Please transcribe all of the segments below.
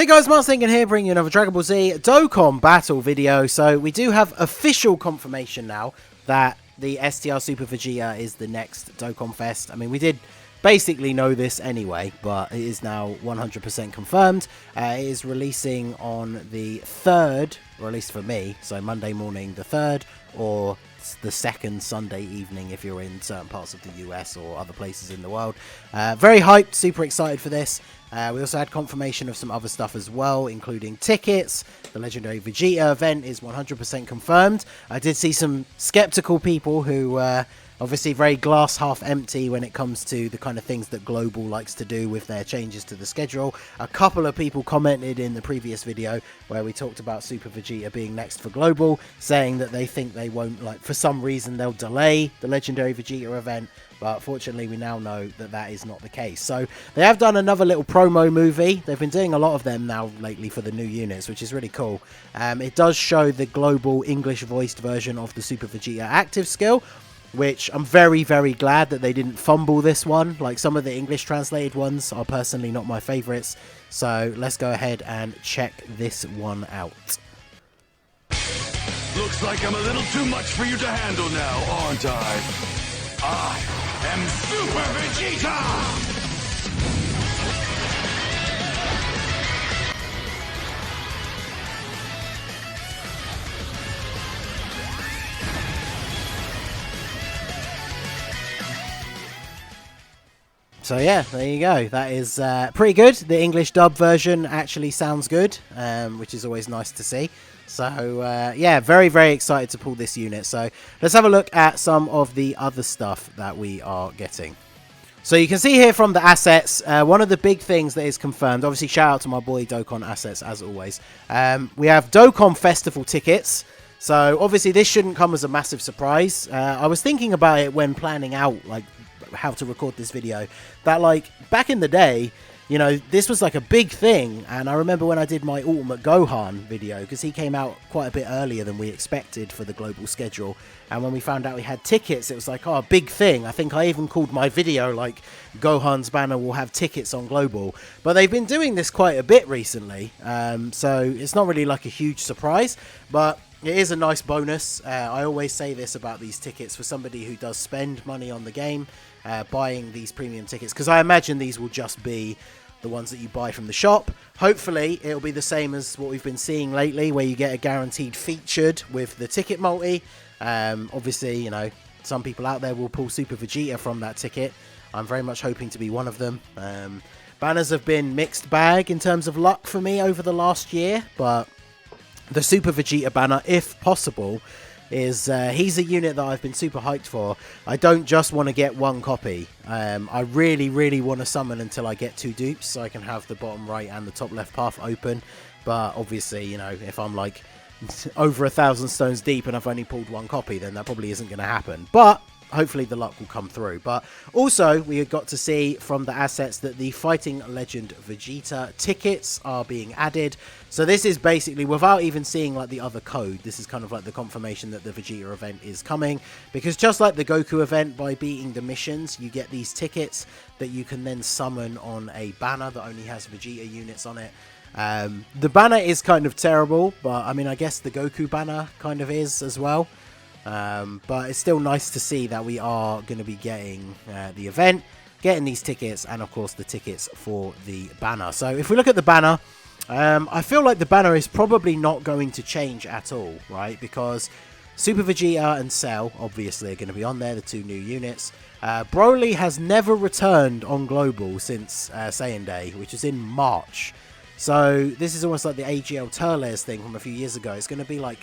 Hey guys, Mars Thinking here, bringing you another Dragon Ball Z Dokkan battle video. So we do have official confirmation now that the STR Super Vegeta is the next Dokkan Fest. I mean, we did basically know this anyway, but it is now 100% confirmed. It is releasing on the 3rd, or at least for me, so Monday morning the 3rd, or the second Sunday evening if you're in certain parts of the US or other places in the world. Very hyped, super excited for this. We also had confirmation of some other stuff as well, including tickets. The Legendary Vegeta event is 100% confirmed. I did see some skeptical people who obviously very glass half empty when it comes to the kind of things that Global likes to do with their changes to the schedule. A couple of people commented in the previous video where we talked about Super Vegeta being next for Global, saying that they think they won't, like, for some reason they'll delay the Legendary Vegeta event. But fortunately, we now know that that is not the case. So they have done another little promo movie. They've been doing a lot of them now lately for the new units, which is really cool. It does show the global English voiced version of the Super Vegeta active skill, which I'm very, very glad that they didn't fumble this one. Like, some of the English translated ones are personally not my favorites. So let's go ahead and check this one out. Looks like I'm a little too much for you to handle now, aren't I? I am Super Vegeta! So yeah, there you go. That is pretty good. The English dub version actually sounds good, which is always nice to see. So yeah, very, very excited to pull this unit. So let's have a look at some of the other stuff that we are getting. So you can see here from the assets, one of the big things that is confirmed, obviously shout out to my boy Dokkan Assets as always. We have Dokkan Festival tickets. So obviously this shouldn't come as a massive surprise. I was thinking about it when planning out like how to record this video, that like back in the day, you know, this was like a big thing. And I remember when I did my Ultimate Gohan video, because he came out quite a bit earlier than we expected for the global schedule, and when we found out we had tickets, it was like, oh, a big thing. I think I even called my video like Gohan's banner will have tickets on global. But they've been doing this quite a bit recently, so it's not really like a huge surprise, but it is a nice bonus. I always say this about these tickets for somebody who does spend money on the game, buying these premium tickets, because I imagine these will just be the ones that you buy from the shop. Hopefully it'll be the same as what we've been seeing lately, where you get a guaranteed featured with the ticket multi. Obviously, you know, some people out there will pull Super Vegeta from that ticket. I'm very much hoping to be one of them. Banners have been mixed bag in terms of luck for me over the last year, but the Super Vegeta banner, if possible, is he's a unit that I've been super hyped for. I don't just want to get one copy. I really, really want to summon until I get 2 dupes, so I can have the bottom right and the top left path open. But obviously, you know, if I'm like over 1,000 stones deep and I've only pulled 1 copy, then that probably isn't going to happen. But hopefully the luck will come through. But also, we got to see from the assets that the Fighting Legend Vegeta tickets are being added. So this is basically, without even seeing like the other code, this is kind of like the confirmation that the Vegeta event is coming. Because just like the Goku event, by beating the missions, you get these tickets that you can then summon on a banner that only has Vegeta units on it. The banner is kind of terrible, but I mean, I guess the Goku banner kind of is as well. But it's still nice to see that we are going to be getting the event, getting these tickets, and of course the tickets for the banner. So if we look at the banner, I feel like the banner is probably not going to change at all, right? Because Super Vegeta and Cell obviously are going to be on there, the 2 new units. Broly has never returned on Global since Saiyan Day, which is in March. So this is almost like the AGL Turles thing from a few years ago. It's going to be like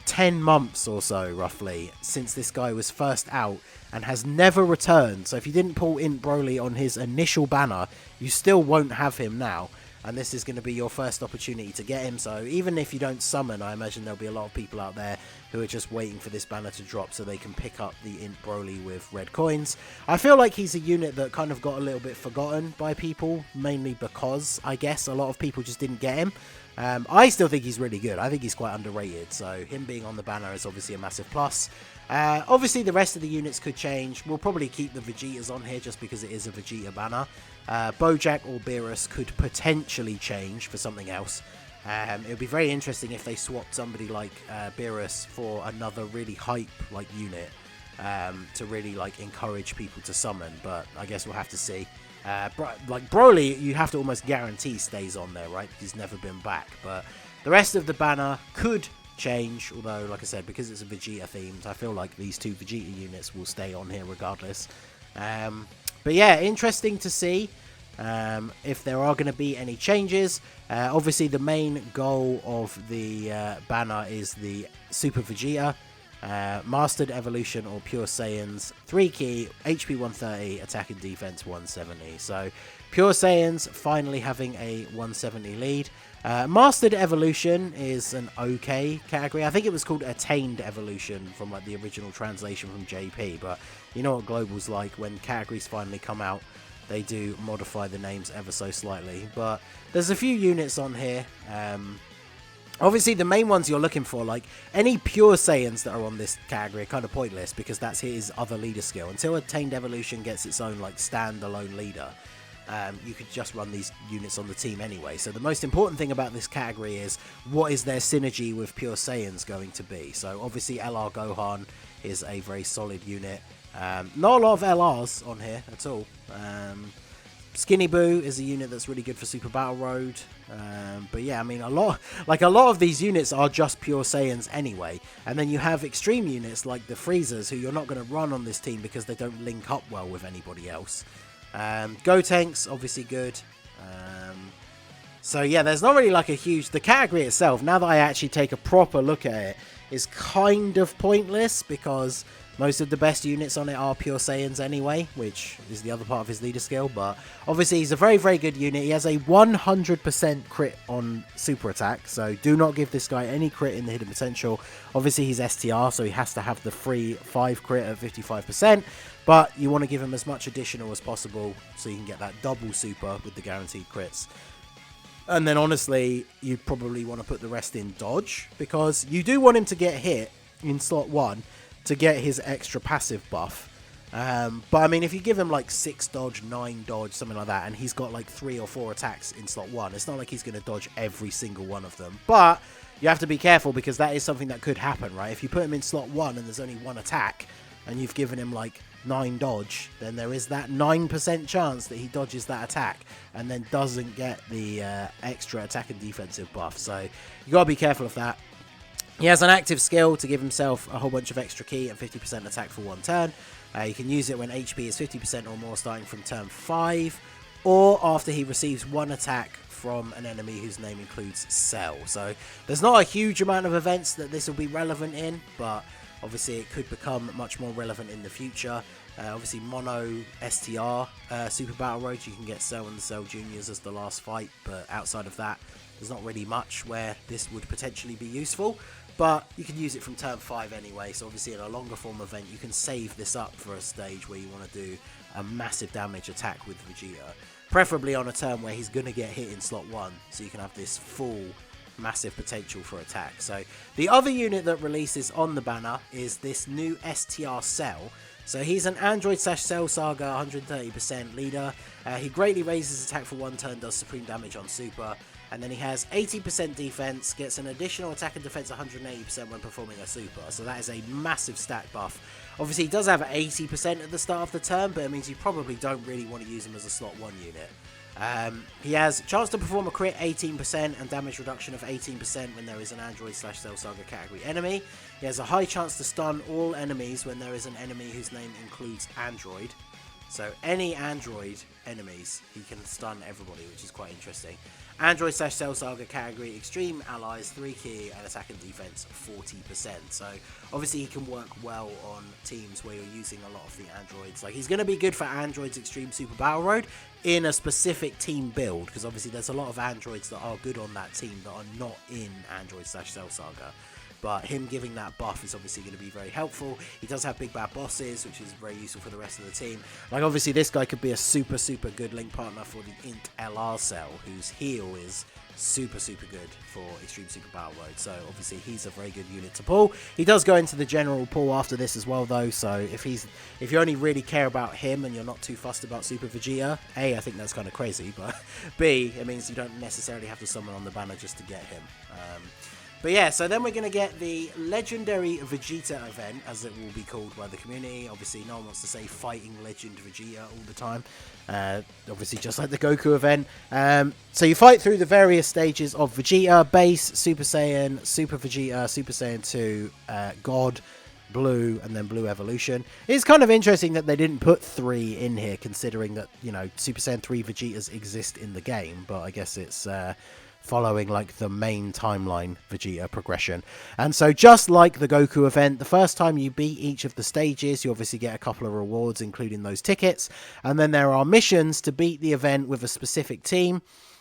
10 months or so, roughly, since this guy was first out and has never returned. So if you didn't pull in Broly on his initial banner, you still won't have him now. And this is going to be your first opportunity to get him. So even if you don't summon, I imagine there'll be a lot of people out there who are just waiting for this banner to drop so they can pick up the Int Broly with red coins. I feel like he's a unit that kind of got a little bit forgotten by people, mainly because, I guess, a lot of people just didn't get him. I still think he's really good. I think he's quite underrated, so him being on the banner is obviously a massive plus. Obviously, the rest of the units could change. We'll probably keep the Vegetas on here just because it is a Vegeta banner. Bojack or Beerus could potentially change for something else. It would be very interesting if they swapped somebody like Beerus for another really hype unit to really encourage people to summon, but I guess we'll have to see. Broly, you have to almost guarantee stays on there, right? He's never been back, but the rest of the banner could change, although, like I said, because it's a Vegeta themed, I feel like these two Vegeta units will stay on here regardless. But yeah, interesting to see if there are going to be any changes. Obviously, the main goal of the banner is the Super Vegeta. Mastered Evolution or Pure Saiyans, 3 key, HP 130, attack and defense 170. So Pure Saiyans finally having a 170 lead. Mastered Evolution is an okay category. I think it was called Attained Evolution from the original translation from JP, but you know what Global's like, when categories finally come out, they do modify the names ever so slightly. But there's a few units on here. Obviously, the main ones you're looking for, any Pure Saiyans that are on this category, are kind of pointless because that's his other leader skill. Until Attained Evolution gets its own standalone leader, you could just run these units on the team anyway. So the most important thing about this category is what is their synergy with Pure Saiyans going to be. So obviously LR Gohan is a very solid unit. Not a lot of LRs on here at all. Skinny Boo is a unit that's really good for Super Battle Road. But yeah, I mean, a lot of these units are just Pure Saiyans anyway. And then you have extreme units like the Freezers, who you're not going to run on this team because they don't link up well with anybody else. Gotenks, obviously good. So yeah, there's not really a huge... The category itself, now that I actually take a proper look at it, is kind of pointless because most of the best units on it are Pure Saiyans anyway, which is the other part of his leader skill. But obviously he's a very, very good unit. He has a 100% crit on super attack, so do not give this guy any crit in the hidden potential. Obviously he's STR, so he has to have the free 5 crit at 55%, but you want to give him as much additional as possible so you can get that double super with the guaranteed crits. And then honestly, you'd probably want to put the rest in dodge, because you do want him to get hit in slot 1 to get his extra passive buff. But I mean, if you give him 6 dodge, 9 dodge, something like that, and he's got 3 or 4 attacks in slot 1, it's not like he's going to dodge every single one of them. But you have to be careful, because that is something that could happen, right? If you put him in slot 1 and there's only 1 attack, and you've given him 9 dodge, then there is that 9% chance that he dodges that attack and then doesn't get the extra attack and defensive buff. So you got to be careful of that. He has an active skill to give himself a whole bunch of extra ki and 50% attack for 1 turn. You can use it when HP is 50% or more starting from turn 5, or after he receives 1 attack from an enemy whose name includes Cell. So there's not a huge amount of events that this will be relevant in, but obviously it could become much more relevant in the future. Obviously Mono STR Super Battle Road, you can get Cell and the Cell Juniors as the last fight, but outside of that, there's not really much where this would potentially be useful. But you can use it from turn 5 anyway, so obviously in a longer form event, you can save this up for a stage where you want to do a massive damage attack with Vegeta. Preferably on a turn where he's going to get hit in slot 1, so you can have this full massive potential for attack. So the other unit that releases on the banner is this new STR Cell. So he's an Android/Cell Saga 130% leader. He greatly raises attack for 1 turn, does supreme damage on super. And then he has 80% defense, gets an additional attack and defense 180% when performing a super. So that is a massive stat buff. Obviously, he does have 80% at the start of the turn, but it means you probably don't really want to use him as a slot 1 unit. He has chance to perform a crit 18% and damage reduction of 18% when there is an Android/Cell Saga category enemy. He has a high chance to stun all enemies when there is an enemy whose name includes Android. So any Android enemies, he can stun everybody, which is quite interesting. Android/Cell Saga category extreme allies, 3 ki and attack and defense 40%. So obviously he can work well on teams where you're using a lot of the androids. He's going to be good for androids extreme super battle road in a specific team build, because obviously there's a lot of androids that are good on that team that are not in Android/Cell Saga. but him giving that buff is obviously going to be very helpful. He does have big bad bosses, which is very useful for the rest of the team. Like, obviously this guy could be a super good link partner for the Int LR cell, whose heal is super good for Extreme Super Battle Mode. So obviously he's a very good unit to pull. He does go into the general pool after this as well though, so if you only really care about him and you're not too fussed about Super Vegeta, A, I think that's kind of crazy, but B, it means you don't necessarily have to summon on the banner just to get him. But yeah, so then we're going to get the Legendary Vegeta event, as it will be called by the community. Obviously, no one wants to say Fighting Legend Vegeta all the time. Obviously, just like the Goku event. So you fight through the various stages of Vegeta: Base, Super Saiyan, Super Vegeta, Super Saiyan 2, God, Blue, and then Blue Evolution. It's kind of interesting that they didn't put 3 in here, considering that, you know, Super Saiyan 3 Vegetas exist in the game. But I guess it's following like the main timeline Vegeta progression. And so just like the Goku event, the first time you beat each of the stages, you obviously get a couple of rewards, including those tickets. And then there are missions to beat the event with a specific team.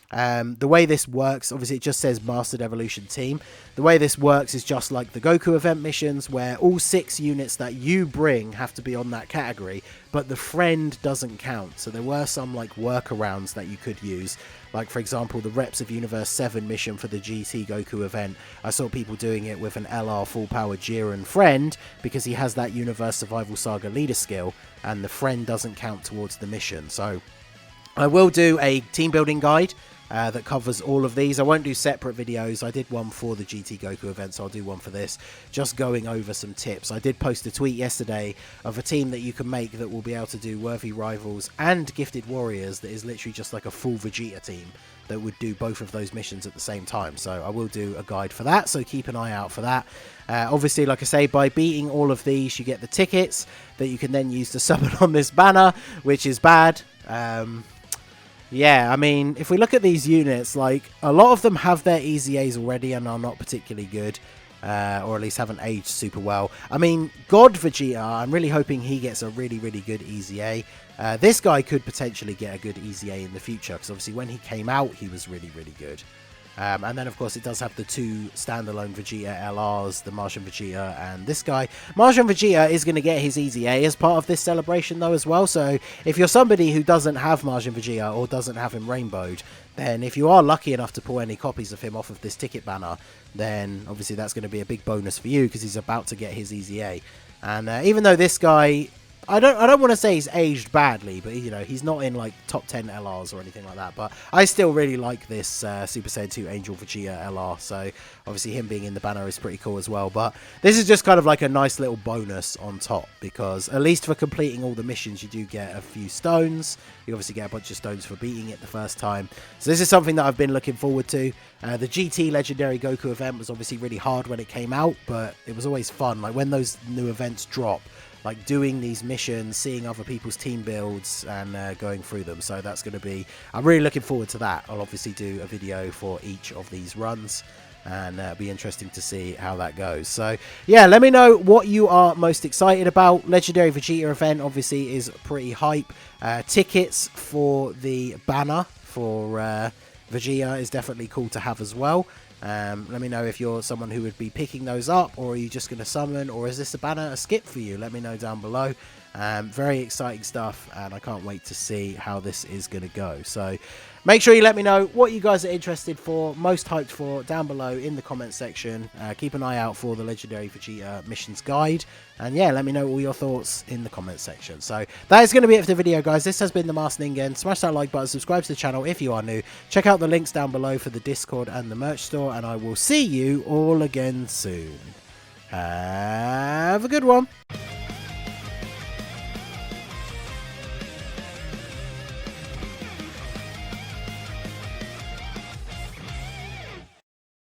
The way this works, obviously it just says Mastered Evolution Team. The way this works is just like the Goku event missions, where all 6 units that you bring have to be on that category, but the friend doesn't count. So there were some like workarounds that you could use. Like, for example, the Reps of Universe 7 mission for the GT Goku event. I saw people doing it with an LR full power Jiren friend, because he has that Universe Survival Saga leader skill, and the friend doesn't count towards the mission. So I will do a team building guide that covers all of these. I won't do separate videos. I did one for the GT Goku event, so I'll do one for this, just going over some tips. I did post a tweet yesterday of a team that you can make that will be able to do Worthy Rivals and Gifted Warriors, that is literally just like a full Vegeta team that would do both of those missions at the same time. So I will do a guide for that, so keep an eye out for that. Obviously, like I say, by beating all of these, you get the tickets that you can then use to summon on this banner, which is bad. Yeah, I mean, if we look at these units, like, a lot of them have their EZAs already and are not particularly good, or at least haven't aged super well. I mean, God Vegeta, I'm really hoping he gets a really good EZA. This guy could potentially get a good EZA in the future, because obviously when he came out, he was really good. And then, of course, it does have the 2 standalone Vegeta LRs, the Martian Vegeta and this guy. Martian Vegeta is going to get his EZA as part of this celebration, though, as well. So if you're somebody who doesn't have Martian Vegeta or doesn't have him rainbowed, then if you are lucky enough to pull any copies of him off of this ticket banner, then obviously that's going to be a big bonus for you, because he's about to get his EZA. And even though this guy, I don't want to say he's aged badly, but, you know, he's not in like top 10 LRs or anything like that. But I still really like this Super Saiyan 2 Angel Vegeta LR. So obviously him being in the banner is pretty cool as well. But this is just kind of like a nice little bonus on top, because at least for completing all the missions, you do get a few stones. You obviously get a bunch of stones for beating it the first time. So this is something that I've been looking forward to. The GT Legendary Goku event was obviously really hard when it came out, but it was always fun. Like, when those new events drop, like doing these missions, seeing other people's team builds, and going through them. So that's going to be, I'm really looking forward to that. I'll obviously do a video for each of these runs, and it'll be interesting to see how that goes. So yeah, let me know what you are most excited about. Legendary Vegeta event obviously is pretty hype. Tickets for the banner for Vegeta is definitely cool to have as well. Let me know if you're someone who would be picking those up, or are you just going to summon, or is this a banner a skip for you? Let me know down below. Very exciting stuff, and I can't wait to see how this is going to go. So make sure you let me know what you guys are interested for, most hyped for, down below in the comment section. Keep an eye out for the Legendary Vegeta missions guide, and yeah, let me know all your thoughts in the comment section. So that is going to be it for the video, guys. This has been the Masked Ningen. Smash that like button, subscribe to the channel if you are new, check out the links down below for the Discord and the merch store, and I will see you all again soon. Have a good one.